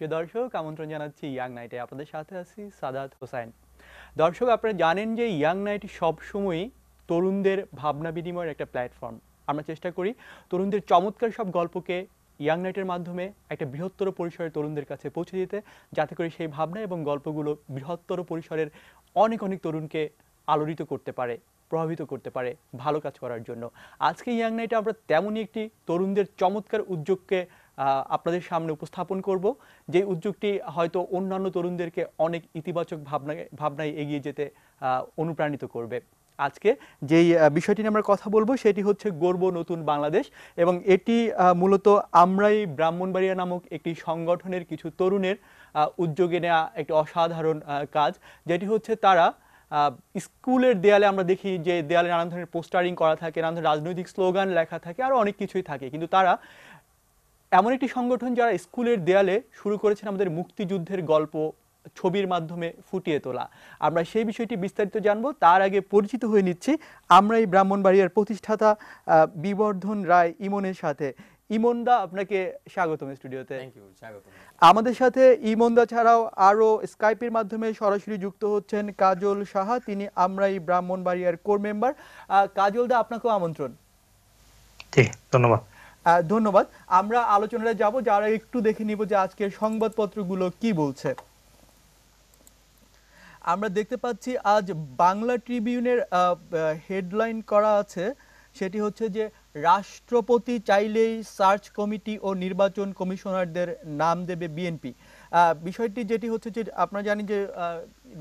প্রিয় দর্শক, আমন্ত্রণ জানাচ্ছি ইয়াং নাইটে। আপনাদের সাথে আছি সাদাত হোসাইন। দর্শক, আপনারা জানেন যে ইয়াং নাইট সবসময়ই তরুণদের ভাবনা বিনিময়ের একটা প্ল্যাটফর্ম। আমরা চেষ্টা করি তরুণদের চমৎকার সব গল্পকে ইয়াং নাইটের মাধ্যমে একটা বৃহত্তর পরিসরে তরুণদের কাছে পৌঁছে দিতে, যাতে করে সেই ভাবনা এবং গল্পগুলো বৃহত্তর পরিসরের অনেক অনেক তরুণকে আলোড়িত করতে পারে, প্রভাবিত করতে পারে ভালো কাজ করার জন্য। আজকে ইয়াং নাইটে আমরা তেমনই একটি তরুণদের চমৎকার উদ্যোগকে আপনাদের সামনে উপস্থাপন করব, যে উদ্যোগটি হয়তো অন্যান্য তরুণদেরকে অনেক ইতিবাচক ভাবনায় এগিয়ে যেতে অনুপ্রাণিত করবে। আজকে যেই বিষয়টি নিয়ে আমরা কথা বলবো সেটি হচ্ছে গর্ব নতুন বাংলাদেশ, এবং এটি মূলত আমরাই ব্রাহ্মণবাড়িয়া নামক একটি সংগঠনের কিছু তরুণের উদ্যোগে নেওয়া একটি অসাধারণ কাজ, যেটি হচ্ছে তারা স্কুলের দেয়ালে আমরা দেখি যে দেয়ালে নানান ধরনের পোস্টারিং করা থাকে, নানান ধরনের রাজনৈতিক স্লোগান লেখা থাকে, আরও অনেক কিছুই থাকে, কিন্তু তারা এমন একটি সংগঠন যারা স্কুলের দেয়ালে শুরু করেছেন আমাদের মুক্তিযুদ্ধের গল্প ছবির মাধ্যমে ফুটিয়ে তোলা। আমরা সেই বিষয়টি বিস্তারিত জানবো, তার আগে পরিচিত হয়ে নিচ্ছি আমরা এই ব্রাহ্মণবাড়িয়ার প্রতিষ্ঠাতা বিবর্ধন রায় ইমনের সাথে। ইমনদা, আপনাকে স্বাগতম স্টুডিওতে। থ্যাংক ইউ, স্বাগতম। আমাদের সাথে ইমনদা ছাড়াও আরও স্কাইপের মাধ্যমে সরাসরি যুক্ত হচ্ছেন কাজল সাহা, তিনি আমরা এই ব্রাহ্মণবাড়িয়ার কোর মেম্বার। কাজলদা, আপনাকেও আমন্ত্রণ। ঠিক, ধন্যবাদ। ধন্যবাদ। আমরা আলোচনাটা যাব, যারা একটু দেখে নিব যে আজকের সংবাদপত্রগুলো কি বলছে। আমরা দেখতে পাচ্ছি আজ বাংলা ট্রিবিউনের হেডলাইন করা আছে, সেটি হচ্ছে যে রাষ্ট্রপতি চাইলেই সার্চ কমিটি ও নির্বাচন কমিশনারদের নাম দেবে বিএনপি। বিষয়টি যেটি হচ্ছে যে আপনারা জানেন যে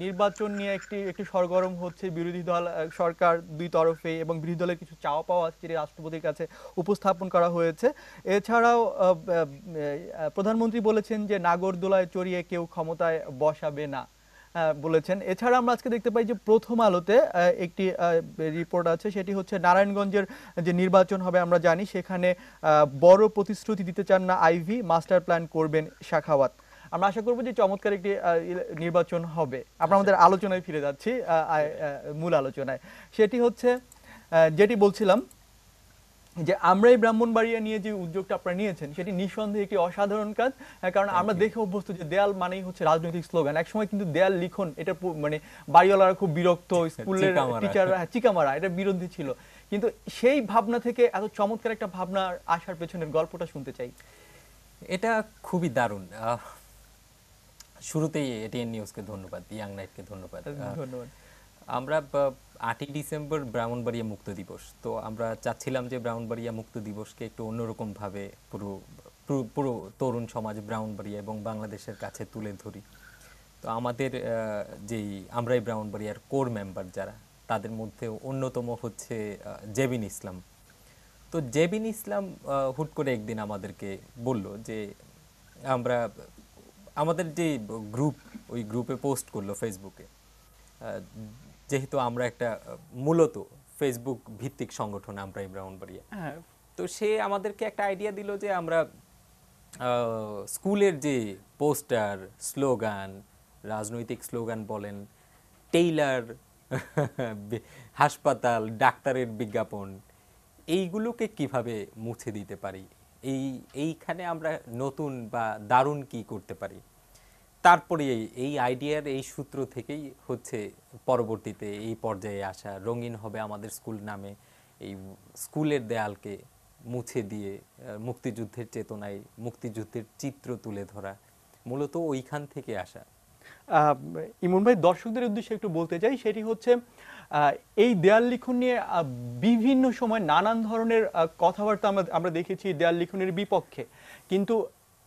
নির্বাচন নিয়ে একটি সরগরম হচ্ছে বিরোধী দল, সরকার দুই তরফে, এবং বিরোধী দলের কিছু চাওয়া পাওয়া আছে যেটি রাষ্ট্রপতির কাছে উপস্থাপন করা হয়েছে। এছাড়াও প্রধানমন্ত্রী বলেছেন যে নাগরদোলায় চড়িয়ে কেউ ক্ষমতায় বসাবে না বলেছেন। এছাড়া আমরা আজকে দেখতে পাই যে প্রথম আলোতে একটি রিপোর্ট আছে, সেটি হচ্ছে নারায়ণগঞ্জের যে নির্বাচন হবে আমরা জানি সেখানে বড় প্রতিশ্রুতি দিতে চান না আইভি, মাস্টার প্ল্যান করবেন শাখাওয়াত। আমরা আশা করবো যে চমৎকার একটি নির্বাচন হবে। আমরা আমাদের আলোচনায় ফিরে যাচ্ছি, মূল আলোচনায়। সেটি হচ্ছে যেটি বলছিলাম যে আমরা এই ব্রাহ্মণবাড়িয়া নিয়ে যে উদ্যোগটা আপনারা নিয়েছেন সেটি নিঃসন্দেহে একটি অসাধারণ কাজ, কারণ আমরা দেখে অভ্যস্ত যে দেয়াল মানেই হচ্ছে রাজনৈতিক স্লোগান। একসময় কিন্তু দেয়াল লিখন এটা মানে বাড়িওয়ালারা খুব বিরক্ত, স্কুলের টিচাররা চিকামারা এটা বিরোধী ছিল, কিন্তু সেই ভাবনা থেকে এত চমৎকার একটা ভাবনা আসার পেছনের গল্পটা শুনতে চাই। এটা খুবই দারুণ। শুরুতেই এটিএন নিউজকে ধন্যবাদ, ইয়াং নাইটকে ধন্যবাদ। ধন্যবাদ। আমরা 8ই ডিসেম্বর ব্রাহ্মণবাড়িয়া মুক্ত দিবস, তো আমরা চাচ্ছিলাম যে ব্রাহ্মণবাড়িয়া মুক্ত দিবসকে একটু অন্যরকম ভাবে পুরো তরুণ সমাজ ব্রাহ্মণবাড়িয়া এবং বাংলাদেশের কাছে তুলে ধরি। তো আমাদের যেই আমরা এই ব্রাহ্মণবাড়িয়ার কোর মেম্বার যারা, তাদের মধ্যে অন্যতম হচ্ছে জেবিন ইসলাম। তো জেবিন ইসলাম হুট করে একদিন আমাদেরকে বলল যে আমরা আমাদের যে গ্রুপ, ওই গ্রুপে পোস্ট করলো ফেসবুকে, যেহেতু আমরা একটা মূলত ফেসবুক ভিত্তিক সংগঠন আমরা এই ব্রাহ্মণবাড়িয়া, তো সে আমাদেরকে একটা আইডিয়া দিল যে আমরা স্কুলের যে পোস্টার, স্লোগান, রাজনৈতিক স্লোগান বলেন, টেইলার, হাসপাতাল, ডাক্তারের বিজ্ঞাপন, এইগুলোকে কিভাবে মুছে দিতে পারি, এইখানে আমরা নতুন বা দারুণ কি করতে পারি। তারপরে এই আইডিয়ার এই সূত্র থেকেই হচ্ছে পরবর্তীতে এই পর্যায়ে আসা। রঙিন হবে আমাদের স্কুল নামে এই স্কুলের দেয়ালকে মুছে দিয়ে মুক্তিযুদ্ধের চেতনায় মুক্তিযুদ্ধের চিত্র তুলে ধরা, মূলত ওইখান থেকে আসা। ইমন ভাই, দর্শকদের উদ্দেশ্যে একটু বলতে চাই, সেটি হচ্ছে এই দেয়াল লিখন নিয়ে বিভিন্ন সময় নানান ধরনের কথাবার্তা আমরা দেখেছি দেয়াল লিখনের বিপক্ষে, কিন্তু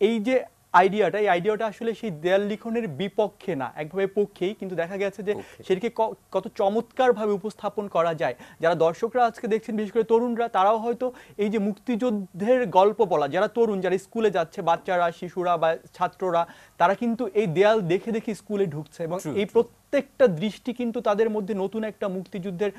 এই যে এই আইডিয়াটা আসলে সেই দেয়াল লিখনের বিপক্ষে না, একভাবে পক্ষেই, কিন্তু দেখা গেছে যে সেটিকে কত চমৎকারভাবে উপস্থাপন করা যায়। যারা দর্শকরা আজকে দেখছেন, বিশেষ করে তরুণরা, তারাও হয়তো এই যে মুক্তিযুদ্ধের গল্প বলা, যারা তরুণ, যারা স্কুলে যাচ্ছে, বাচ্চারা, শিশুরা বা ছাত্ররা, তারা কিন্তু এই দেয়াল দেখে দেখে স্কুলে ঢুকছে, এবং এই প্রত্যেকটা দৃষ্টি কিন্তু তাদের মধ্যে নতুন একটা মুক্তিযুদ্ধের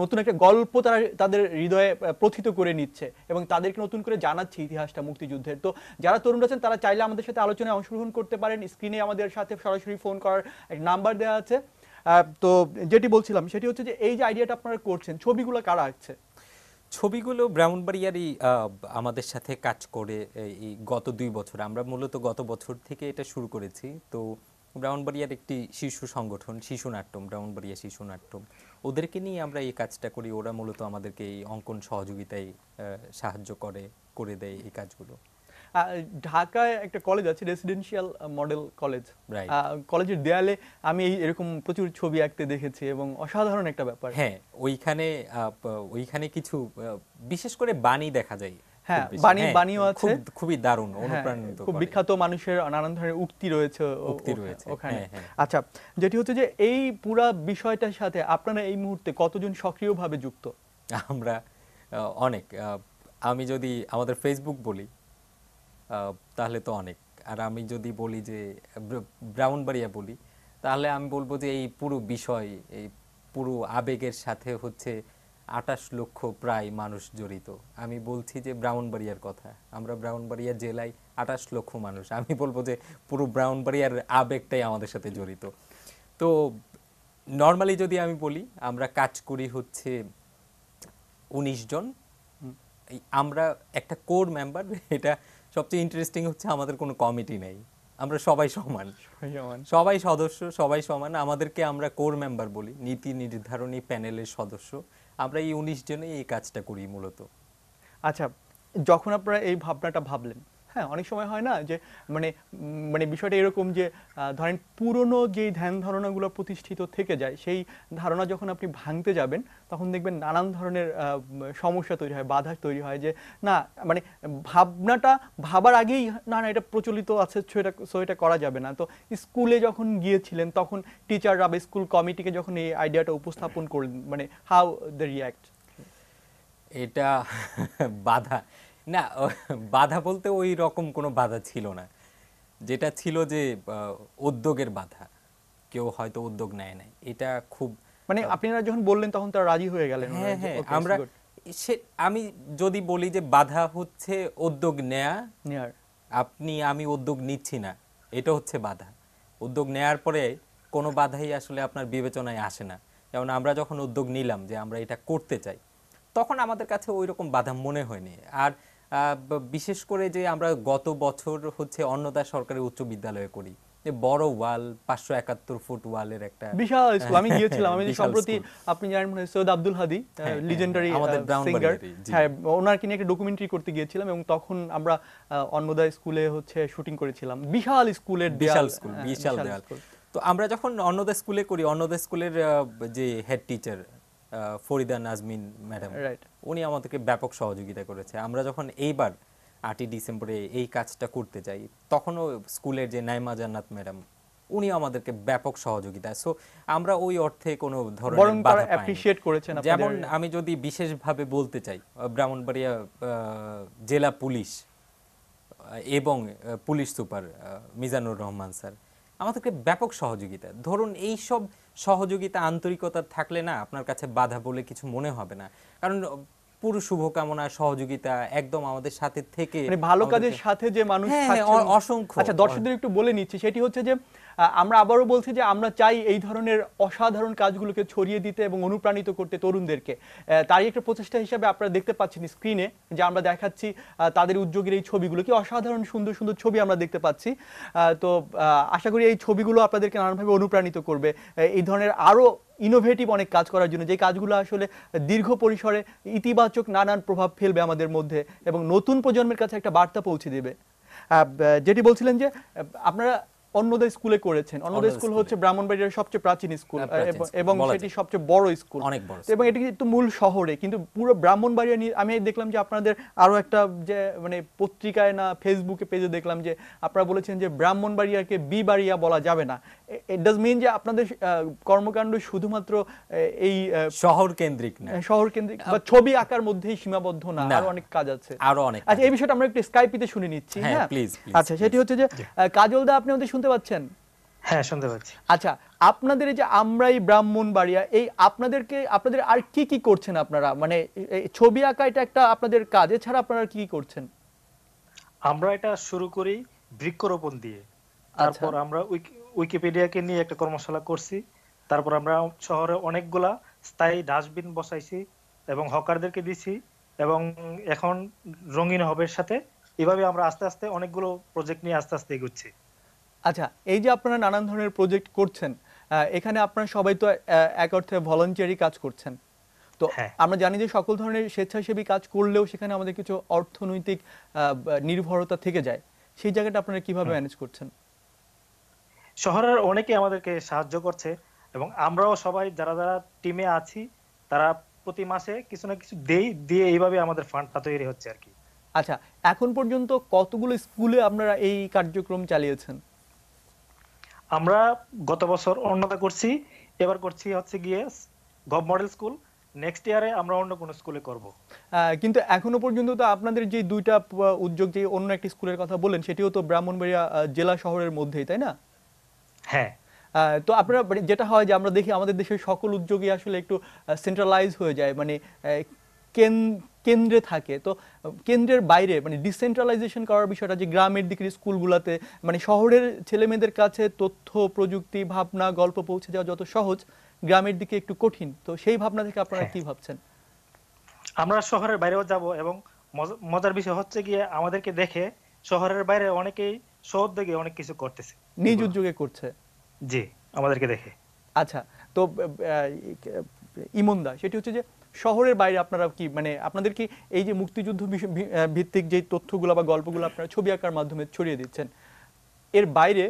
নতুন একটা গল্প তাদের হৃদয়ে প্রথিত করে নিচ্ছে, এবং তাদেরকে নতুন করে জানাচ্ছে ইতিহাসটা মুক্তিযুদ্ধের। তো যারা তরুণরা আছেন তারা চাইলে আমাদের সাথে আলোচনায় অংশগ্রহণ করতে পারেন। স্ক্রিনে আমাদের সাথে সরাসরি ফোন করার নাম্বার দেওয়া আছে। তো যেটি বলছিলাম সেটি হচ্ছে যে এই যে আইডিয়াটা আপনারা করছেন, ছবিগুলো কারা আঁকছে? ছবিগুলো ব্রাহ্মণবাড়িয়ারই আমাদের সাথে কাজ করে এই গত 2 বছর। আমরা মূলত গত বছর থেকে এটা শুরু করেছি। তো ব্রাহ্মণবাড়িয়ার একটি শিশু সংগঠন শিশু নাট্যম, ব্রাহ্মণবাড়িয়া শিশু নাট্যম, ওদেরকে নিয়ে আমরা এই কাজটা করি। ওরা মূলত আমাদেরকে এই অঙ্কন সহযোগিতায় সাহায্য করে দেয় এই কাজগুলো। ঢাকায় একটা কলেজ আছে, রেসিডেন্সিয়াল মডেল কলেজ। Right. কলেজের দেয়ালে আমি এরকম প্রচুর ছবি আঁকতে দেখেছি এবং অসাধারণ একটা ব্যাপার। হ্যাঁ, ওইখানে কিছু বিশেষ করে বাণী দেখা যায়। হ্যাঁ, খুব বেশি। বাণীও আছে। খুবই দারুণ, হ্যাঁ, অনুপ্রাণিত খুব করে। বিখ্যাত মানুষের নানান ধরনের উক্তি রয়েছে রয়েছে, ওখানে। হ্যাঁ, হ্যাঁ। আচ্ছা, যেটি হচ্ছে যে এই পুরা বিষয়টার সাথে আপনারা এই মুহূর্তে কতজন সক্রিয়ভাবে যুক্ত? আমরা অনেক, আমি যদি আমাদের ফেসবুক বলি তাহলে তো অনেক, আর আমি যদি বলি যে ব্রাহ্মণবাড়িয়া বলি তাহলে আমি বলবো যে এই পুরো বিষয়, এই পুরো আবেগের সাথে হচ্ছে 28 লক্ষ প্রায় মানুষ জড়িত। আমি বলছি যে ব্রাহ্মণবাড়িয়ার কথা, আমরা ব্রাহ্মণবাড়িয়া জেলায় 28 লক্ষ মানুষ। আমি বলবো যে পুরো ব্রাহ্মণবাড়িয়ার আবেগটাই আমাদের সাথে জড়িত। তো নর্মালি যদি আমি বলি, আমরা কাজ করি হচ্ছে 19 জন। আমরা একটা কোর মেম্বার। এটা সবচেয়ে ইন্টারেস্টিং হচ্ছে আমাদের কোনো কমিটি নেই, আমরা সবাই সমান, সবাই সদস্য, সবাই সমান। আমাদেরকে আমরা কোর মেম্বার বলি, নীতি নির্ধারণী প্যানেলের সদস্য। আমরা এই 19 জনে এই কাজটা করি মূলত। আচ্ছা, যখন আপনারা এই ভাবনাটা ভাবলেন, হ্যাঁ, অনেক সময় হয় না যে মানে বিষয়টা এরকম যে ধরেন পুরনো যেই ধ্যান ধারণাগুলো প্রতিষ্ঠিত থেকে যায়, সেই ধারণা যখন আপনি ভাঙতে যাবেন তখন দেখবেন নানান ধরনের সমস্যা তৈরি হয়, বাধা তৈরি হয়, যে না মানে ভাবনাটা ভাবার আগেই না না এটা প্রচলিত আছে, সো এটা করা যাবে না। তো স্কুলে যখন গিয়েছিলেন তখন টিচাররা বা স্কুল কমিটিকে যখন এই আইডিয়াটা উপস্থাপন করলেন, মানে হাউ দে রিঅ্যাক্ট? এটা বাধা না, বাধা বলতে ওই রকম কোনো বাধা ছিল না। যেটা ছিল যে উদ্যোগের বাধা, কেউ হয়তো উদ্যোগ নেয় নাই, এটা খুব মানে আপনারা যখন বললেন তখন তারা রাজি হয়ে গেলেন? হ্যাঁ হ্যাঁ, আমরা আমি যদি বলি যে বাধা হচ্ছে উদ্যোগ নেয়া, আমি উদ্যোগ নিচ্ছি না, এটা হচ্ছে বাধা। উদ্যোগ নেয়ার পরে কোনো বাধাই আসলে আপনার বিবেচনায় আসে না। যেমন আমরা যখন উদ্যোগ নিলাম যে আমরা এটা করতে চাই, তখন আমাদের কাছে ওই রকম বাধা মনে হয়নি। আর বিশেষ করে যে আমরা গত বছর হচ্ছে অন্নদা সরকারি উচ্চ বিদ্যালয়ে করি, যে বড় ওয়াল, 571 ফুট ওয়ালের একটা বিশাল স্কুল। আমি গিয়েছিলাম, আমি সম্প্রতি, আপনি জানেন মনে হয় সৈয়দ আব্দুল হাদি, লিজেন্ডারি সিঙ্গার, হ্যাঁ, ওনাকে নিয়ে একটা ডকুমেন্টারি করতে গিয়েছিলাম এবং তখন আমরা অন্নদা স্কুলে হচ্ছে শুটিং করেছিলাম। বিশাল স্কুলের বিশাল স্কুল, বিশাল দেয়াল। তো আমরা যখন অন্নদা স্কুলে করি, অন্নদা স্কুলের যে head teacher Farida Nazmin madam, উনি আমাদেরকে ব্যাপক সহযোগিতা করেছে। আমরা যখন এইবার 8ই ডিসেম্বরে এই কাজটা করতে যাই, তখনও স্কুলের যে নাইমা জান্নাত ম্যাডাম, উনি আমাদেরকে ব্যাপক সহযোগিতা। সো আমরা ওই অর্থে কোনো ধরনের বাধা অ্যাপ্রিশিয়েট করেছেন। যেমন আমি যদি বিশেষভাবে বলতে চাই, ব্রাহ্মণবাড়িয়া জেলা পুলিশ এবং police super Mizanur Rahman sir আমাদেরকে ব্যাপক সহযোগিতা। ধরুন এই সব সহযোগিতা, আন্তরিকতা থাকলে না আপনার কাছে বাধা বলে কিছু মনে হবে না, কারণ পুরো শুভকামনা, সহযোগিতা একদম আমাদের সাথে থেকে, মানে ভালো কাজের সাথে যে মানুষ থাকছে অসংখ্য। আচ্ছা, দর্শকদের একটু বলে নিচ্ছি, সেটি হচ্ছে যে আমরা আবারও বলছি যে আমরা চাই এই ধরনের অসাধারণ কাজগুলোকে ছড়িয়ে দিতে এবং অনুপ্রাণিত করতে তরুণদেরকে। তারই একটা প্রচেষ্টা হিসেবে আপনারা দেখতে পাচ্ছেন স্ক্রিনে যে আমরা দেখাচ্ছি তাদের উদ্যোগের এই ছবিগুলো, কি অসাধারণ সুন্দর সুন্দর ছবি আমরা দেখতে পাচ্ছি। তো আশা করি এই ছবিগুলো আপনাদেরকে নানানভাবে অনুপ্রাণিত করবে এই ধরনের আরো ইনোভেটিভ অনেক কাজ করার জন্য, যে কাজগুলো আসলে দীর্ঘ পরিসরে ইতিবাচক নানান প্রভাব ফেলবে আমাদের মধ্যে এবং নতুন প্রজন্মের কাছে একটা বার্তা পৌঁছে দেবে। যেটি বলছিলেন যে আপনারা অন্নদা স্কুলে করেছেন। অন্নদা স্কুল হচ্ছে ব্রাহ্মণবাড়িয়ার সবচেয়ে প্রাচীন স্কুল এবং সেটি সবচেয়ে বড় স্কুল, এবং এটি কিন্তু মূল শহরে। কিন্তু পুরো ব্রাহ্মণবাড়িয়া নিয়ে আমি দেখলাম যে আপনাদের আরো একটা যে মানে পত্রিকায় না ফেসবুকে পেজে দেখলাম যে আপনারা বলেছেন যে ব্রাহ্মণবাড়িয়াকে বিবাড়িয়া বলা যাবে না। ইট ডাজ মিন যে আপনাদের কর্মকাণ্ড শুধুমাত্র এই শহর কেন্দ্রিক না, শহর কেন্দ্রিক বা ছবি আঁকার মধ্যেই সীমাবদ্ধ না, আরো অনেক কাজ আছে, আরো অনেক। আচ্ছা, এই বিষয়টা আমরা একটু স্কাইপিতে শুনে নিচ্ছি। হ্যাঁ প্লিজ। আচ্ছা, সেটি হচ্ছে যে কাজল দা, আপনি আমাদের শুনতে পাচ্ছেন? হ্যাঁ, শুনতে পাচ্ছি। আচ্ছা, আপনাদের এই যে আমরাই ব্রাহ্মণবাড়িয়া, এই আপনাদের আর কি কি করছেন আপনারা? মানে ছবি আঁকা এটা একটা আপনাদের কাজ, এছাড়া আপনারা কি কি করছেন? আমরা এটা শুরু করি বৃক্ষরোপণ দিয়ে। তারপর আমরা উইকিপিডিয়াকে নিয়ে একটা কর্মশালা করছি। তারপর আমরা শহরে অনেকগুলা স্থায়ী ডাস্টবিন বসাইছি এবং হকারদেরকে দিছি এবং এখন রঙিন হবের সাথে এভাবে আমরা আস্তে আস্তে অনেকগুলো প্রজেক্ট নিয়ে আস্তে আস্তে এগোচ্ছি। আচ্ছা, এই যে আপনারা নানান ধরনের প্রজেক্ট করছেন, এখানে আপনারা সবাই তো এক অর্থে ভলান্টিয়ারি কাজ করছেন। তো হ্যাঁ। আমরা জানি যে সকল ধরনের স্বেচ্ছাসেবী কাজ করলেও সেখানে আমাদের কিছু অর্থনৈতিক নির্ভরতা থেকে যায়। সেই জায়গাটা আপনারা কিভাবে হুম। ম্যানেজ করছেন? শহরের অনেকে আমাদেরকে সাহায্য করছে এবং আমরাও সবাই যারা যারা টিমে আছি তারা প্রতি মাসে কিছু না কিছু দিয়ে এইভাবে আমাদের ফান্ডটা তৈরি হচ্ছে আর কি। আচ্ছা, এখন পর্যন্ত কতগুলো স্কুলে আপনারা এই কার্যক্রম চালিয়েছেন? আমরা গত বছর অন্যতা করছি, এবার করছি হচ্ছে গিয়ে গভ মডেল স্কুল। নেক্সট ইয়ারে আমরা অন্য কোনো স্কুলে করব। কিন্তু এখনো পর্যন্ত তো আপনাদের যে দুইটা উদ্যোগ, যে অন্য একটি স্কুলের কথা বললেন, সেটিও তো ব্রাহ্মণবাড়িয়া জেলা শহরের মধ্যেই, তাই না? হ্যাঁ। তো আপনারা মানে যেটা হয় যে আমরা দেখি আমাদের দেশের সকল উদ্যোগই আসলে একটু সেন্ট্রালাইজ হয়ে যায়, মানে কেন্দ্রে থাকে। তো কেন্দ্রের বাইরে মানে ডিসেন্ট্রালাইজেশন করার বিষয়টা, যে গ্রামের দিকের স্কুলগুলোতে মানে শহরের ছেলেমেয়েদের কাছে তথ্য প্রযুক্তি ভাবনা গল্প পৌঁছে যাওয়া যত সহজ, গ্রামের দিকে একটু কঠিন। তো সেই ভাবনা থেকে আপনারা হ্যাঁ, কি ভাবছেন? আমরা শহরের বাইরেও যাব এবং মজার বিষয় হচ্ছে গিয়ে আমাদেরকে দেখে শহরের বাইরে অনেকেই সহযোগে অনেক কিছু করতেছে নিজ এগুলো। উদ্যোগে করছে। জি, আমাদেরকে দেখে। আচ্ছা, তো ইমনদা, সেটি হচ্ছে যে শহরের বাইরে আপনারা কি মানে আপনাদের কি এই যে মুক্তিযুদ্ধ ভিত্তিক যে তথ্যগুলো বা গল্পগুলো আপনারা ছবি আঁকার মাধ্যমে ছড়িয়ে দিচ্ছেন, এর বাইরে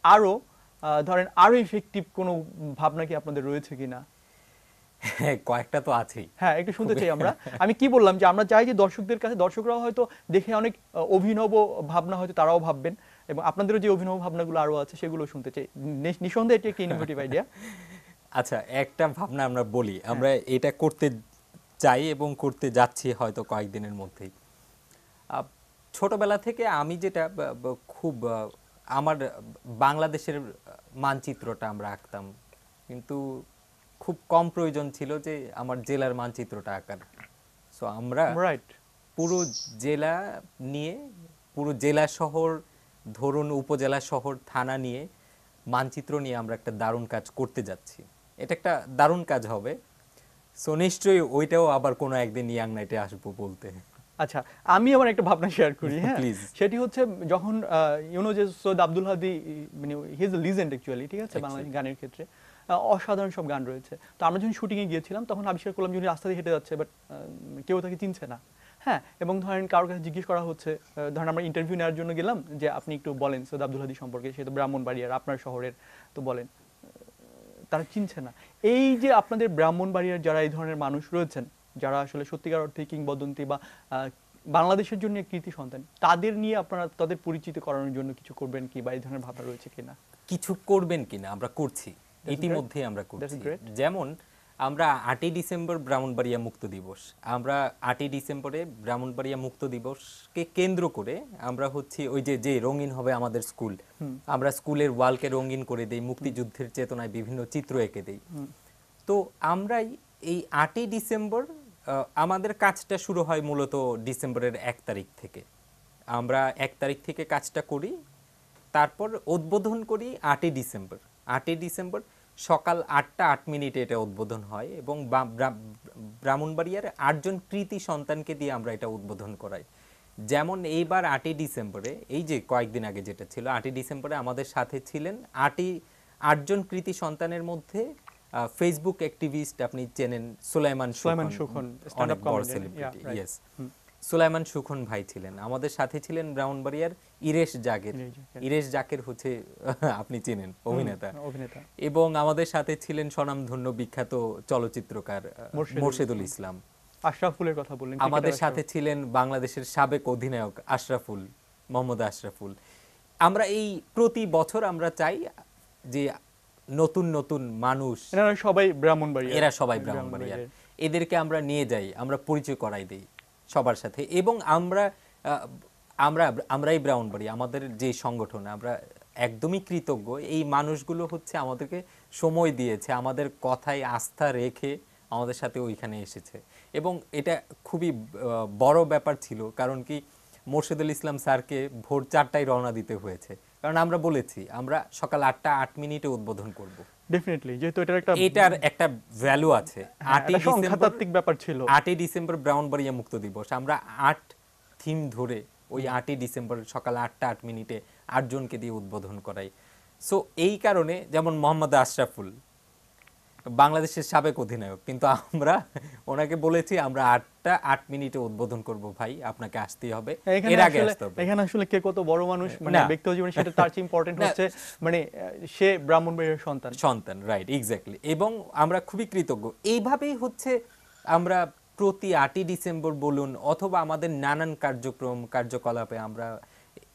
আরো ধরেন আরো ইফেক্টিভ কোনো ভাবনা কি আপনাদের রয়েছে কিনা? হ্যাঁ, কয়েকটা তো আছেই। হ্যাঁ, একটু শুনতে চাই আমরা। আমি কি বললাম যে আমরা চাই যে দর্শকদের কাছে, দর্শকরাও হয়তো দেখে অনেক অভিনব ভাবনা হয়তো তারাও ভাববেন, এবং আপনাদেরও যে অভিনব ভাবনাগুলো আরো আছে সেগুলো শুনতে চাই। নিঃসন্দেহে এটি একটা ইনোভেটিভ আইডিয়া। আচ্ছা, একটা ভাবনা আমরা বলি, হ্যাঁ। আমরা এটা করতে চাই এবং করতে যাচ্ছি হয়তো কয়েকদিনের মধ্যেই। ছোটবেলা থেকে আমি যেটা খুব আমার বাংলাদেশের মানচিত্রটা আমরা আঁকতাম, কিন্তু খুব কম প্রয়োজন ছিল যে আমার জেলার মানচিত্রটা আঁকার। সো আমরা রাইট। পুরো জেলা নিয়ে, পুরো জেলা শহর ধরুন, উপজেলা শহর থানা নিয়ে মানচিত্র নিয়ে আমরা একটা দারুণ কাজ করতে যাচ্ছি। এটা একটা দারুণ কাজ হবে। সো নিশ্চয়ই ওইটাও আবার কোনো একদিন ইয়াং নাইটে আসবো বলতে। আচ্ছা, আমি আমার একটা ভাবনা শেয়ার করি। হ্যাঁ, প্লিজ। সেটি হচ্ছে যখন ইউনো যে সৈয়দ আব্দুল হাদী, মানে he is a legend actually, ঠিক আছে, বাংলা গানের ক্ষেত্রে অসাধারণ সব গান রয়েছে। তো আমরা যখন শুটিংয়ে গিয়েছিলাম তখন আবিষ্কার করলাম যে উনি রাস্তা দিয়ে হেঁটে যাচ্ছে, বাট কেউ তাকে চিনছে না। হ্যাঁ, এবং ধরেন কারোর কাছে জিজ্ঞেস করা হচ্ছে, ধরেন আমরা ইন্টারভিউ নেওয়ার জন্য গেলাম যে আপনি একটু বলেন সৈয়দ আব্দুল হাদী সম্পর্কে, সে তো ব্রাহ্মণবাড়িয়ার, আপনার শহরের, তো বলেন। তারা চিনছে না। এই যে আপনাদের ব্রাহ্মণবাড়িয়ার যারা এই ধরনের মানুষ রয়েছেন, যারা আসলে সত্যিকার অর্থে কিংবদন্তি বা বাংলাদেশের জন্য কৃতি সন্তান, তাদের নিয়ে আপনারা তাদের পরিচিত করানোর জন্য কিছু করবেন কি, বা এই ধরনের ভাবনা রয়েছে কিনা? কিছু করবেন কিনা আমরা করছি, That's ইতিমধ্যেই আমরা That's করছি। great. যেমন আমরা 8ই ডিসেম্বর ব্রাহ্মণবাড়িয়া মুক্ত দিবস, আমরা 8ই ডিসেম্বরে ব্রাহ্মণবাড়িয়া মুক্ত দিবসকে কেন্দ্র করে আমরা হচ্ছে ওই যে যে রঙিন হবে আমাদের স্কুল, আমরা স্কুলের ওয়ালকে রঙিন করে দেই, মুক্তিযুদ্ধের চেতনায় বিভিন্ন চিত্র এঁকে দেই। তো আমরাই এই 8ই ডিসেম্বর, আমাদের কাজটা শুরু হয় মূলত ডিসেম্বরের 1 তারিখ থেকে। আমরা 1 তারিখ থেকে কাজটা করি, তারপর উদ্বোধন করি 8ই ডিসেম্বর। 8ই ডিসেম্বর সকাল 8টা 8 মিনিটে এটা উদ্বোধন হয় এবং ব্রাহ্মণবাড়িয়ার 8 জন কৃতি সন্তানকে দিয়ে আমরা এটা উদ্বোধন করাই। যেমন এইবার 8ই ডিসেম্বরে, এই যে কয়েকদিন আগে যেটা ছিল, 8ই ডিসেম্বরে আমাদের সাথে ছিলেন 8 জন কৃতি সন্তানের মধ্যে ফেসবুক অ্যাক্টিভিস্ট, আপনি চেনেন সুলাইমান সুখন, অনেক বড় সেলিব্রিটি। ইয়েস, সুলাইমান সুখন ভাই ছিলেন আমাদের সাথে, ছিলেন ব্রাহ্মণবাড়িয়ার ইরেশ জাকের। ইরেশ জাকের হচ্ছে আপনি চেনেন, অভিনেতা। এবং আমাদের সাথে ছিলেন স্বনামধন্য বিখ্যাত চলচ্চিত্রকার মোর্শেদুল ইসলাম। আশরাফুলের কথা বললেন। আমাদের সাথে ছিলেন বাংলাদেশের সাবেক অধিনায়ক আশরাফুল, মোহাম্মদ আশরাফুল। আমরা এই প্রতি বছর আমরা চাই যে নতুন নতুন মানুষ, এরা সবাই ব্রাহ্মণবাড়িয়া, এরা সবাই ব্রাহ্মণবাড়িয়ার, এদেরকে আমরা নিয়ে যাই, আমরা পরিচয় করাই দেই সবার সাথে। এবং আমরাই ব্রাহ্মণবাড়ি, আমাদের যে সংগঠন, আমরা একদমই কৃতজ্ঞ। এই মানুষগুলো হচ্ছে আমাদেরকে সময় দিয়েছে, আমাদের কথায় আস্থা রেখে আমাদের সাথে ওইখানে এসেছে। এবং এটা খুবই বড় ব্যাপার ছিল, কারণ কি মোর্শেদুল ইসলাম স্যারকে ভোর 4টায় রওনা দিতে হয়েছে, কারণ আমরা বলেছি আমরা সকাল 8টা 8 মিনিটে উদ্বোধন করব। ডেফিনেটলি, যেহেতু এটার এটার একটা ভ্যালু আছে। একটা 8ই ডিসেম্বর সংখ্যাতাত্ত্বিক ব্যাপার ছিল। 8ই ডিসেম্বর ব্রাউনবাড়িয়া মুক্ত দিবস, আমরা 8 থিম ধরে ওই 8ই ডিসেম্বর সকাল 8টা 8 মিনিটে 8 জনকে দিয়ে উদ্বোধন করাই। সো এই কারণে যেমন মোহাম্মদ আশরাফুল বাংলাদেশের সাবেক অধিনায়ক, কিন্তু আমরা ওনাকে বলেছি আমরা 8টা 8 মিনিটে উদ্বোধন করব ভাই, আপনাকে আসতেই হবে, এর আগে আসতে হবে। এখানে আসলে কে কত বড় মানুষ মানে না। ব্যক্তিগত জীবনে সেটা তার চেয়ে ইম্পর্টেন্ট না। হচ্ছে মানে সে ব্রাহ্মণবাড়িয়ার সন্তান। Right, exactly. এবং আমরা খুবই কৃতজ্ঞ। এইভাবেই হচ্ছে আমরা প্রতি 8ই ডিসেম্বর বলুন অথবা আমাদের নানান কার্যক্রম কার্যকলাপে আমরা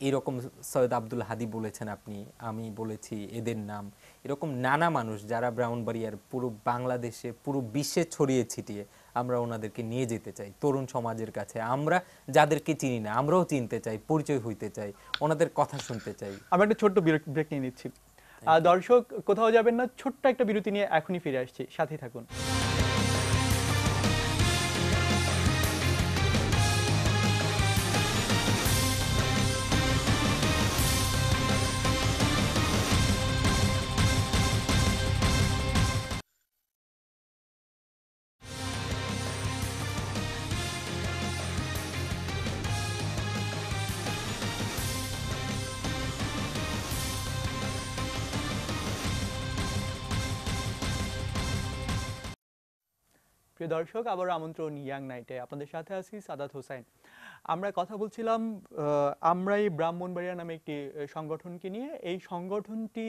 এরকম, সৈয়দ আব্দুল হাদি বলেছেন আপনি, আমি বলেছি, এদের নাম, এরকম নানা মানুষ যারা ব্রাউনবাড়িয়ার পুরো বাংলাদেশে পুরো বিশ্বে ছড়িয়ে ছিটিয়ে আমরা ওনাদেরকে নিয়ে যেতে চাই তরুণ সমাজের কাছে। আমরা যাদেরকে চিনি না আমরাও চিনতে চাই, পরিচয় হইতে চাই, ওনাদের কথা শুনতে চাই। আমরা একটা ছোট্ট ব্রেক নিয়ে নিচ্ছি। দর্শক কোথাও যাবেন না, ছোট্ট একটা বিরতি নিয়ে এখনই ফিরে আসছি, সাথেই থাকুন। প্রিয় দর্শক, আবার আমন্ত্রণ ইয়াং নাইটে, আপনাদের সাথে আছি সাদাত হোসাইন। আমরা কথা বলছিলাম আমরা এই ব্রাহ্মণবাড়িয়া নামে একটি সংগঠনকে নিয়ে। এই সংগঠনটি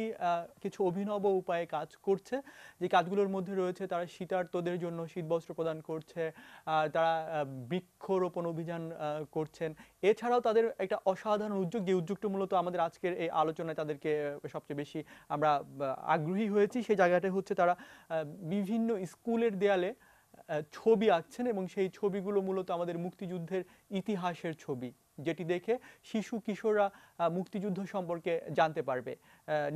কিছু অভিনব উপায়ে কাজ করছে, যে কাজগুলোর মধ্যে রয়েছে তারা শীতার্তদের জন্য শীতবস্ত্র প্রদান করছে, তারা বৃক্ষরোপণ অভিযান করছেন। এছাড়াও তাদের একটা অসাধারণ উদ্যোগ, যে উদ্যোগটা মূলত আমাদের আজকের এই আলোচনায় তাদেরকে সবচেয়ে বেশি আমরা আগ্রহী হয়েছি, সেই জায়গাটা হচ্ছে তারা বিভিন্ন স্কুলের দেয়ালে ছবি আঁকছেন এবং সেই ছবিগুলো মূলত আমাদের মুক্তিযুদ্ধের ইতিহাসের ছবি, যেটি দেখে শিশু কিশোররা মুক্তিযুদ্ধ সম্পর্কে জানতে পারবে।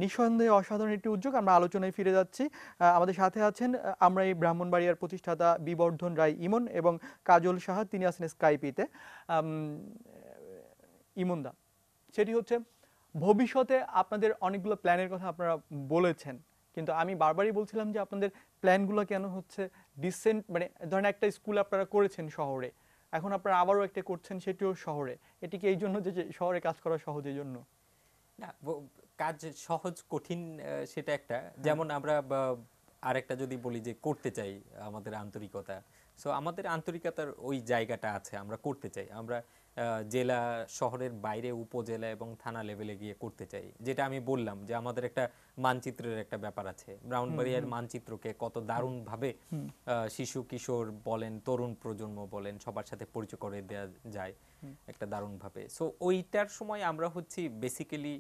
নিঃসন্দেহে অসাধারণ একটি উদ্যোগ। আমরা আলোচনায় ফিরে যাচ্ছি। আমাদের সাথে আছেন আমরা এই ব্রাহ্মণবাড়িয়ার প্রতিষ্ঠাতা বিবর্ধন রায় ইমন এবং কাজল সাহা, তিনি আছেন স্কাইপিতে। ইমনদা, সেটি হচ্ছে ভবিষ্যতে আপনাদের অনেকগুলো প্ল্যানের কথা আপনারা বলেছেন, কিন্তু আমি বারবারই বলছিলাম যে আপনাদের প্ল্যানগুলো কেন হচ্ছে ডিসেন্ট, মানে ধরেন একটা স্কুল আপনারা করেছেন শহরে, এখন আপনারা আবারও একটা করছেন সেটিও শহরে। এটি কি এই জন্য যে শহরে কাজ করা সহজ এই জন্য? না, কাজ সহজ কঠিন সেটা একটা, যেমন আমরা আরেকটা যদি বলি যে করতে চাই আমাদের আন্তরিকতা, সো আমাদের আন্তরিকতার ওই জায়গাটা আছে, আমরা করতে চাই। আমরা জেলা শহরের বাইরে উপজেলা এবং থানা লেভেলে গিয়ে করতে চাই। যেটা আমি বললাম যে আমাদের একটা মানচিত্রের একটা ব্যাপার আছে, ব্রাউনবাড়িয়ার মানচিত্রকে কত দারুণভাবে শিশু কিশোর বলেন, তরুণ প্রজন্ম বলেন, সবার সাথে পরিচয় করে দেওয়া যায় একটা দারুণভাবে। সো ওইটার সময় আমরা হচ্ছি বেসিক্যালি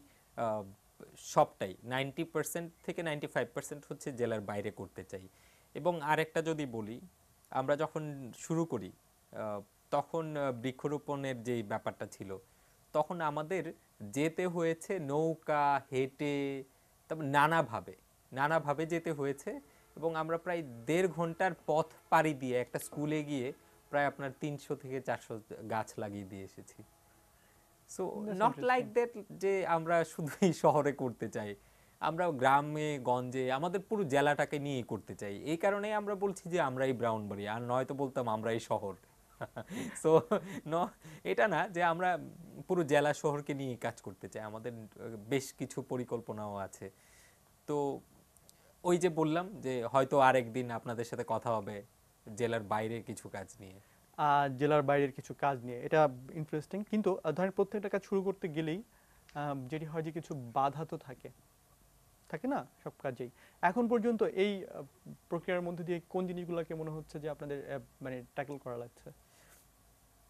সবটাই 90% থেকে 95% হচ্ছে জেলার বাইরে করতে চাই। এবং আরেকটা যদি বলি, আমরা যখন শুরু করি তখন বৃক্ষরোপণের যে ব্যাপারটা ছিল, তখন আমাদের যেতে হয়েছে নৌকা, হেঁটে, তারপর নানাভাবে যেতে হয়েছে। এবং আমরা প্রায় 1.5 ঘন্টার পথ পাড়ি দিয়ে একটা স্কুলে গিয়ে প্রায় আপনার 300 থেকে 400 গাছ লাগিয়ে দিয়ে এসেছি। সো নট লাইক দ্যাট যে আমরা শুধুই শহরে করতে চাই, আমরা গ্রামে গঞ্জে আমাদের পুরো জেলাটাকে নিয়ে করতে চাই। এই কারণে আমরা বলছি যে আমরাই ব্রাউনবাড়িয়া, আর নয়তো বলতাম আমরাই শহর। সো এটা না যে আমরা পুরো জেলা শহরকে নিয়ে কাজ করতে চাই, আমাদের বেশ কিছু পরিকল্পনাও আছে। তো ওই যে বললাম যে হয়তো আরেকদিন আপনাদের সাথে কথা হবে জেলার বাইরে কিছু কাজ নিয়ে, জেলার বাইরের কিছু কাজ নিয়ে। এটা ইন্টারেস্টিং, কিন্তু ধরেন প্রত্যেকটা কাজ শুরু করতে গেলেই যেটি হয় যে কিছু বাধা তো থাকে না সব কাজেই। এখন পর্যন্ত এই প্রক্রিয়ার মধ্যে দিয়ে কোন জিনিসগুলোকে মনে হচ্ছে যে আপনাদের মানে ট্যাকল করা লাগছে?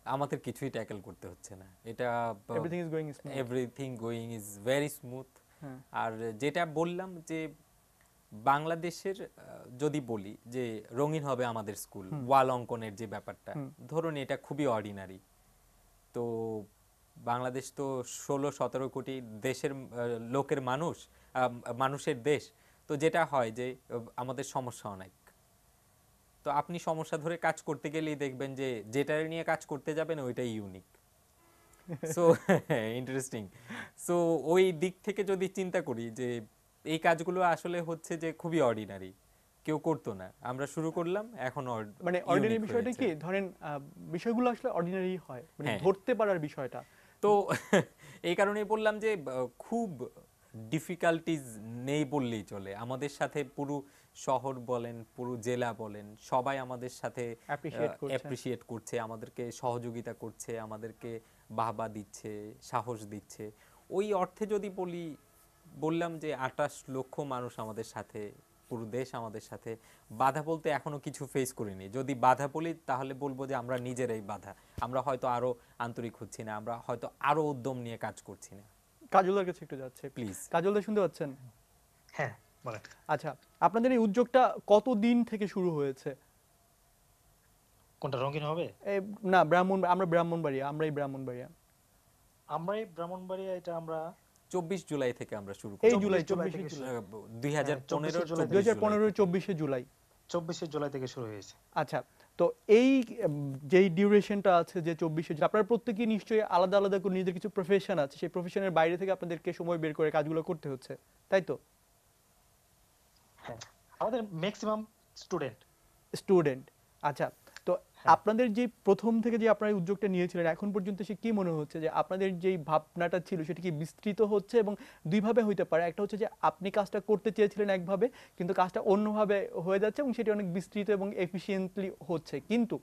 আমাদের কিছুই ট্যাকল করতে হচ্ছে না, এটা everything going is very smooth. আর যেটা বললাম যে বাংলাদেশের যদি বলি যে রঙিন হবে আমাদের স্কুল, ওয়াল অঙ্কনের যে ব্যাপারটা, ধরুন এটা খুবই অর্ডিনারি। তো বাংলাদেশ তো 16-17 কোটি দেশের লোকের মানুষের দেশ। তো যেটা হয় যে আমাদের সমস্যা অনেক, তো আপনি সমস্যা ধরে কাজ করতে গেলেই দেখবেন যে যেটা নিয়ে কাজ করতে যাবেন ওইটাই ইউনিক। So interesting. সো ওই দিক থেকে যদি চিন্তা করি যে এই কাজগুলো আসলে হচ্ছে যে খুবই অর্ডিনারি, কেউ করতো না, আমরা শুরু করলাম, এখন মানে অর্ডিনারি ইউনিক বিষয়টা হয়েছে। কি ধরেন বিষয়গুলো আসলে অর্ডিনারি হয়, মানে হ্যাঁ, ধরতে পারার বিষয়টা। তো এই কারণেই বললাম যে খুব ডিফিকাল্টিজ নেই বললেই চলে। আমাদের সাথে পুরো শহর বলেন, পুরো জেলা বলেন, সবাই আমাদের সাথে অ্যাপ্রিশিয়েট করছে। অ্যাপ্রিসিয়েট করছে, আমাদেরকে সহযোগিতা করছে, আমাদেরকে বাহবা দিচ্ছে, সাহস দিচ্ছে। ওই অর্থে যদি বললাম যে 28 লক্ষ মানুষ আমাদের সাথে, পুরো দেশ আমাদের সাথে। বাধা বলতে এখনো কিছু ফেস করিনি। যদি বাধা বলি তাহলে বলবো যে আমরা নিজেরাই বাধা। আমরা হয়তো আরো আন্তরিক হচ্ছি না, আমরা হয়তো আরো উদ্যম নিয়ে কাজ করছি না। কাজলদার কাছে একটু যাচ্ছে, প্লিজ। কাজলদা শুনতে পাচ্ছেন? হ্যাঁ বলেন। আচ্ছা, আপনাদের এই উদ্যোগটা কতদিন থেকে শুরু হয়েছে? কোনটা রঙিন হবে? এই না, আমরাই ব্রাহ্মণবাড়িয়া। আমরাই ব্রাহ্মণবাড়িয়া, এটা আমরা 24 জুলাই থেকে আমরা শুরু এই করি। জুলাই, 24 জুলাই 24 থেকে জুলাই, 2015 জুলাই 2015 24 জুলাই। 24 জুলাই থেকে শুরু হয়েছে। আচ্ছা, তো এই যেই ডিউরেশনটা আছে যে 24 আপনারা প্রত্যেকেই নিশ্চয়ই আলাদা আলাদা করে নিজেদের কিছু প্রফেশন আছে, সেই প্রফেশনের বাইরে থেকে আপনাদেরকে সময় বের করে কাজগুলো করতে হচ্ছে, তাই তো? হ্যাঁ, আমাদের ম্যাক্সিমাম স্টুডেন্ট। স্টুডেন্ট। আচ্ছা, তো হ্যাঁ, আপনাদের যে প্রথম থেকে যে আপনারা এই উদ্যোগটা নিয়েছিলেন, এখন পর্যন্ত সে কি মনে হচ্ছে যে আপনাদের যেই ভাবনাটা ছিল সেটা কি বিস্তৃত হচ্ছে? এবং দুইভাবে হইতে পারে, একটা হচ্ছে যে আপনি কাজটা করতে চেয়েছিলেন একভাবে, কিন্তু কাজটা অন্যভাবে হয়ে যাচ্ছে এবং সেটি অনেক বিস্তৃত এবং এফিশিয়েন্টলি হচ্ছে, কিন্তু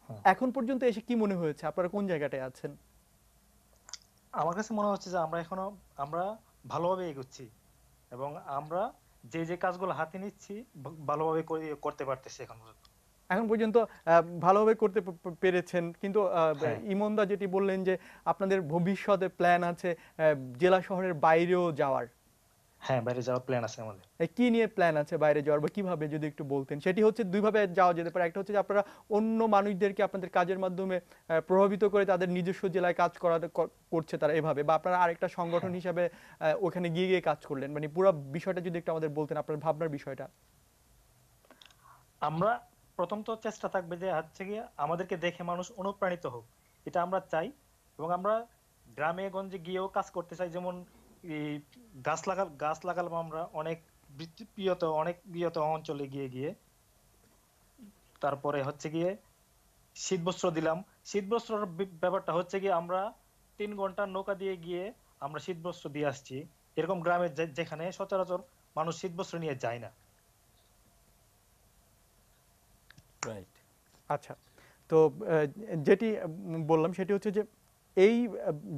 হ্যাঁ। এখন পর্যন্ত এসে কি মনে হয়েছে আপনারা কোন জায়গাটায় আছেন? আমার কাছে মনে হচ্ছে যে আমরা ভালোভাবে এগোচ্ছি, এবং আমরা যে কাজগুলো হাতে নিচ্ছি ভালোভাবে করতে পারতেছি এখন পর্যন্ত। এখন পর্যন্ত ভালোভাবে করতে পেরেছেন, কিন্তু হ্যাঁ, ইমনদা যেটি বললেন যে আপনাদের ভবিষ্যতে প্ল্যান আছে জেলা শহরের বাইরেও যাওয়ার। হ্যাঁ, বাইরে যাওয়ার প্ল্যান আছে আমাদের। কি নিয়ে প্ল্যান আছে বাইরে যাওয়ার, বা কিভাবে যদি একটু বলতেন? সেটি হচ্ছে দুইভাবে যাওয়া যেতে পারে, একটা হচ্ছে যে আপনারা অন্য মানুষদেরকে আপনাদের কাজের মাধ্যমে প্রভাবিত করে তাদের নিজস্ব জেলায় কাজ করছে তারা এভাবে, বা আপনারা আরেকটা সংগঠন হ্যাঁ, হিসাবে ওখানে গিয়ে গিয়ে কাজ করলেন, মানে পুরো বিষয়টা যদি একটু আমাদের বলতেন, আপনার ভাবনার বিষয়টা। আমরা প্রথম তো চেষ্টা থাকবে যে হচ্ছে গিয়ে আমাদেরকে দেখে মানুষ অনুপ্রাণিত হোক, এটা আমরা চাই। এবং আমরা গ্রামে গঞ্জে গিয়েও কাজ করতে চাই, যেমন এই গাছ লাগালাম আমরা অনেক বৃহৎ অঞ্চলে গিয়ে গিয়ে। তারপরে হচ্ছে গিয়ে শীত বস্ত্র দিলাম। শীত বস্ত্রের ব্যাপারটা হচ্ছে গিয়ে আমরা 3 ঘন্টা নৌকা দিয়ে গিয়ে আমরা শীত বস্ত্র দিয়ে আসছি, এরকম গ্রামে যেখানে সচরাচর মানুষ শীত বস্ত্র নিয়ে যায় না। রাইট। আচ্ছা, তো যেটি বললাম সেটি হচ্ছে যে এই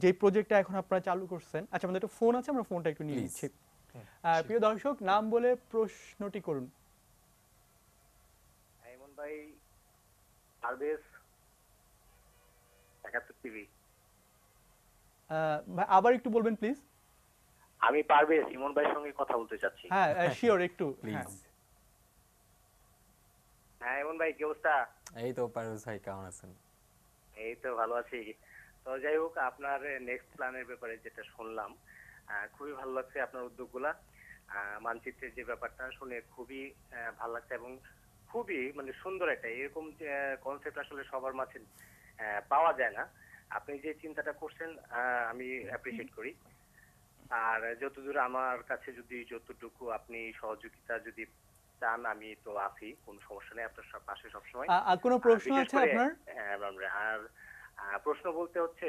যে প্রজেক্টটা এখন আপনারা চালু করছেন, আচ্ছা আমাদের একটা ফোন আছে, আমরা ফোনটা একটু নিয়ে প্লিজ। নিচ্ছি। হুম, প্রিয় দর্শক, নাম বলে প্রশ্নটি করুন। এমন ভাই, পারভেজ, 71 টিভি। ভাই আবার একটু বলবেন প্লিজ। আমি পারভেজ ইমন ভাইয়ের সঙ্গে কথা বলতে চাচ্ছি। হ্যাঁ শিওর, একটু হ্যাঁ। প্লিজ। হ্যাঁ ইমন ভাই, কি অবস্থা? এই তো পারভেজ ভাই, কেমন আছেন? এই তো ভালো আছি। তো যাই হোক, আপনার নেক্সট প্ল্যানের ব্যাপারে যেটা শুনলাম, খুবই ভালো লাগছে আপনার উদ্যোগগুলা। মানচিত্রের যে ব্যাপারটা শুনে খুবই ভালো লাগছে, এবং খুবই মানে সুন্দর একটা এরকম কনসেপ্ট আসলে সবার মাঝে পাওয়া যায় না। আপনি যে চিন্তাটা করছেন আমি অ্যাপ্রিশিয়েট করি। আর যতদূর আমার কাছে যদি যতটুকু আপনি সহযোগিতা যদি চান, আমি তো আছি, কোনো সমস্যা নেই, আপনার পাশে সবসময়। আর কোনো প্রশ্ন বিশেষ আছে করে আপনার? আর প্রশ্ন বলতে হচ্ছে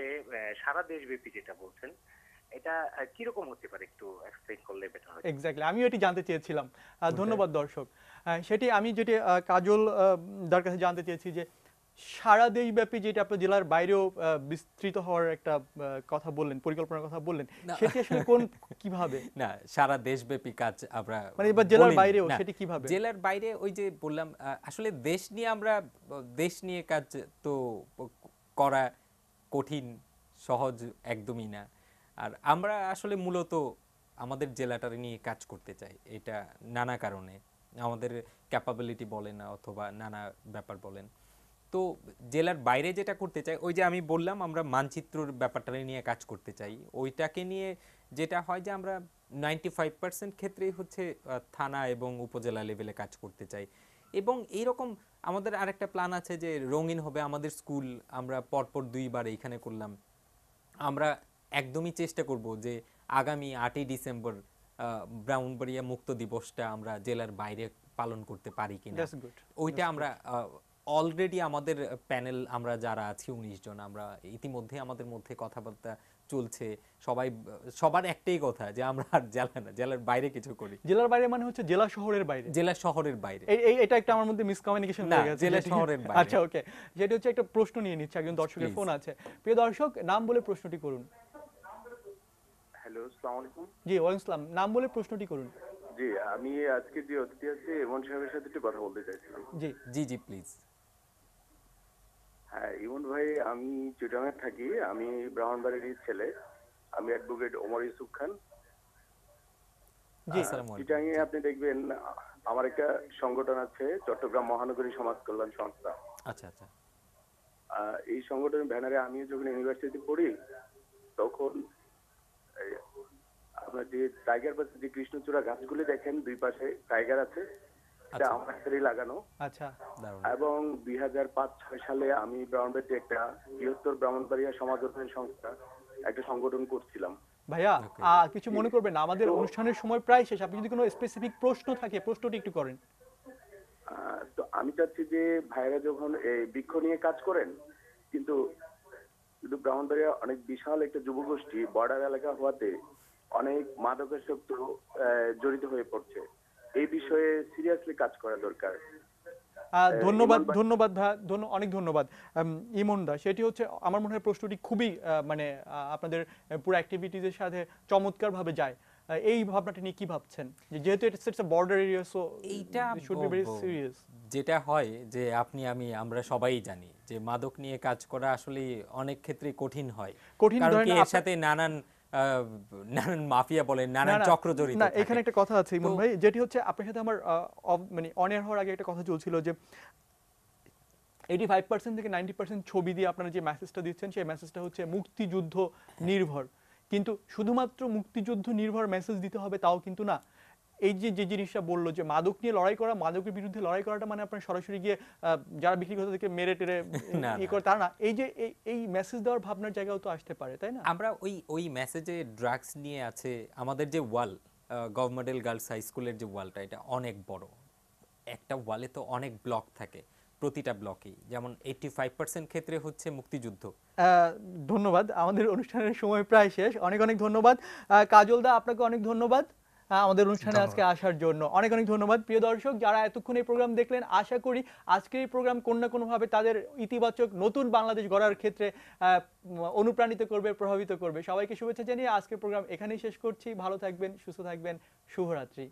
সারা দেশব্যাপী যেটা বলছেন, এটা কিরকম হতে পারে, একটু এক্সপ্লেইন করলে বেটার হয়। এক্স্যাক্টলি, আমিও এটি জানতে চেয়েছিলাম। ওটাই। ধন্যবাদ দর্শক। সেটি আমি যেটি কাজল দার কাছে জানতে চেয়েছি যে সারা দেশব্যাপী, যেটা আপনার জেলার বাইরেও বিস্তৃত হওয়ার একটা কথা বললেন, পরিকল্পনার কথা বললেন, না। সেটি আসলে কোন কিভাবে, না, সারা দেশব্যাপী কাজ আমরা মানে এবার জেলার বলিনি। বাইরেও না, সেটি কিভাবে? জেলার বাইরে ওই যে বললাম, আসলে দেশ নিয়ে কাজ তো করা কঠিন, সহজ একদমই না। আর আমরা আসলে মূলত আমাদের জেলাটার নিয়ে কাজ করতে চাই, এটা নানা কারণে, আমাদের ক্যাপাবিলিটি বলেন অথবা নানা ব্যাপার বলেন। তো জেলার বাইরে যেটা করতে চাই, ওই যে আমি বললাম আমরা মানচিত্রর ব্যাপারটা নিয়ে কাজ করতে চাই, ওইটাকে নিয়ে যেটা হয় যে আমরা 95% ক্ষেত্রেই হচ্ছে থানা এবং উপজেলা লেভেলে কাজ করতে চাই। এবং এইরকম আমাদের আরেকটা প্ল্যান আছে যে রঙিন হবে আমাদের স্কুল, আমরা পরপর 2বার এইখানে করলাম। আমরা একদমই চেষ্টা করব যে আগামী 8ই ডিসেম্বর ব্রাহ্মণবাড়িয়া মুক্ত দিবসটা আমরা জেলার বাইরে পালন করতে পারি কিনা। That's good. ওইটা আমরা অলরেডি আমাদের প্যানেল আমরা যারা আছি 19 জন, আমরা ইতিমধ্যে আমাদের মধ্যে কথাবার্তা চলছে। সবার একটাই কথা যে আমরা আর জেলা না, জেলার বাইরে কিছু করি। জেলার বাইরে মানে হচ্ছে জেলা শহরের বাইরে? জেলা শহরের বাইরে। এটা একটা আমার মধ্যে মিসকমিউনিকেশন না, হয়ে গেছে। জেলা শহরের বাইরে। আচ্ছা, ওকে। যেটা হচ্ছে একটা প্রশ্ন নিয়ে নিচ্ছে, একজন দর্শকের Please. ফোন আছে। প্রিয় দর্শক, নাম বলে প্রশ্নটি করুন। হ্যালো, আসসালামু আলাইকুম। জি, ওয়ালাইকুম আসসালাম। নাম বলে প্রশ্নটি করুন। জি, আমি আজকে যে অতিথি আছে ইমন সাহেবের সাথে একটু কথা বলতে চাইছিলাম। জি জি জি প্লিজ। হ্যাঁ, ইমন ভাই, আমি চিটাগাংয়ে থাকি। আমি ব্রাহ্মণবাড়ির ছেলে। আমি অ্যাডভোকেট ওমর ইউসুফ খান। জি। আসসালামু আলাইকুম। চিটাগাংয়ে আপনি দেখবেন আমার একটা সংগঠন আছে, চট্টগ্রাম মহানগরী সমাজ কল্যাণ সংস্থা। আচ্ছা আচ্ছা। এই সংগঠনের ব্যানারে আমি যখন ইউনিভার্সিটি পড়ি তখন এই আপনার যে টাইগার পাশে যে কৃষ্ণচূড়া গাছগুলি দেখেন, দুই পাশে টাইগার আছে, এটা আচ্ছা। আমার হাতেরই লাগানো। আচ্ছা। দারুণ। এবং 2005-06 সালে আমি ব্রাহ্মণবাড়িতে একটা বৃহত্তর ব্রাহ্মণবাড়িয়া সমাজ উন্নয়ন সংস্থা একটা সংগঠন করছিলাম। ভাইয়া, Okay. কিছু মনে করবেন না, আমাদের অনুষ্ঠানের সময় প্রায় শেষ। আপনি যদি কোনো স্পেসিফিক প্রশ্ন থাকে, প্রশ্নটি একটু করেন। তো আমি চাচ্ছি যে ভাইরা যখন এই বৃক্ষ নিয়ে কাজ করেন, কিন্তু ব্রাহ্মণবাড়িয়া অনেক বিশাল একটা যুবগোষ্ঠী, বর্ডার এলাকা হওয়াতে অনেক মাদকাসক্ত জড়িত হয়ে পড়ছে। এই বিষয়ে সিরিয়াসলি কাজ করা দরকার। ধন্যবাদ, ইমন ভাই- ধন্যবাদ ভাইয়া, অনেক ধন্যবাদ। ইমন দা, সেটি হচ্ছে আমার মনে হয় প্রশ্নটি খুবই মানে আপনাদের পুরো অ্যাক্টিভিটিজের সাথে চমৎকারভাবে যায়। এই ভাবনাটা নিয়ে কি ভাবছেন, যে যেহেতু it's a border area, so এইটা শুড বি ভেরি সিরিয়াস। যেটা হয় যে আমরা সবাই জানি যে মাদক নিয়ে কাজ করা আসলে অনেক ক্ষেত্রে কঠিন হয়। কঠিন কারণ ধরেন কি এর আপনার- সাথে নানান মাফিয়া বলেন, নানান না, চক্র জড়িত না, থাকে। এখানে একটা কথা আছে ইমন তো- ভাই, যেটি হচ্ছে আপনার সাথে আমার মানে অন এয়ার হওয়ার আগে একটা কথা চলছিল যে 85% থেকে 90% ছবি দিয়ে আপনারা যে মেসেজটা দিচ্ছেন, সেই মেসেজটা হচ্ছে মুক্তিযুদ্ধ নির্ভর। কিন্তু শুধুমাত্র মুক্তিযুদ্ধ নির্ভর মেসেজ দিতে হবে তাও কিন্তু না। এই যে জিনিসটা বললো যে মাদক নিয়ে লড়াই করা, মাদকের বিরুদ্ধে লড়াই করাটা মানে আপনার সরাসরি গিয়ে যারা বিক্রি করতে থেকে মেরে টেরে না, ইয়ে করে, তারা না। এই যে এই মেসেজ দেওয়ার ভাবনার জায়গাও তো আসতে পারে, তাই না? আমরা ওই মেসেজে ড্রাগস নিয়ে আছে। আমাদের যে ওয়াল, গভর্নমেন্টাল গার্লস হাই স্কুলের যে ওয়ালটা, এটা অনেক বড় একটা ওয়ালে, তো অনেক ব্লক থাকে। প্রতিটা ব্লকেই যেমন 85% ক্ষেত্রে হচ্ছে মুক্তিযুদ্ধ। ধন্যবাদ। আমাদের অনুষ্ঠানের সময় প্রায় শেষ। অনেক অনেক ধন্যবাদ। কাজল দা, আপনাকে অনেক ধন্যবাদ আমাদের অনুষ্ঠানে আজকে আসার জন্য। অনেক অনেক ধন্যবাদ। প্রিয় দর্শক, যারা এতক্ষণ এই প্রোগ্রাম দেখলেন, আশা করি আজকের এই প্রোগ্রাম কোনো না কোনোভাবে তাদের ইতিবাচক নতুন বাংলাদেশ গড়ার ক্ষেত্রে অনুপ্রাণিত করবে, প্রভাবিত করবে। সবাইকে শুভেচ্ছা জানিয়ে আজকের প্রোগ্রাম এখানেই শেষ করছি। ভালো থাকবেন, সুস্থ থাকবেন। শুভরাত্রি।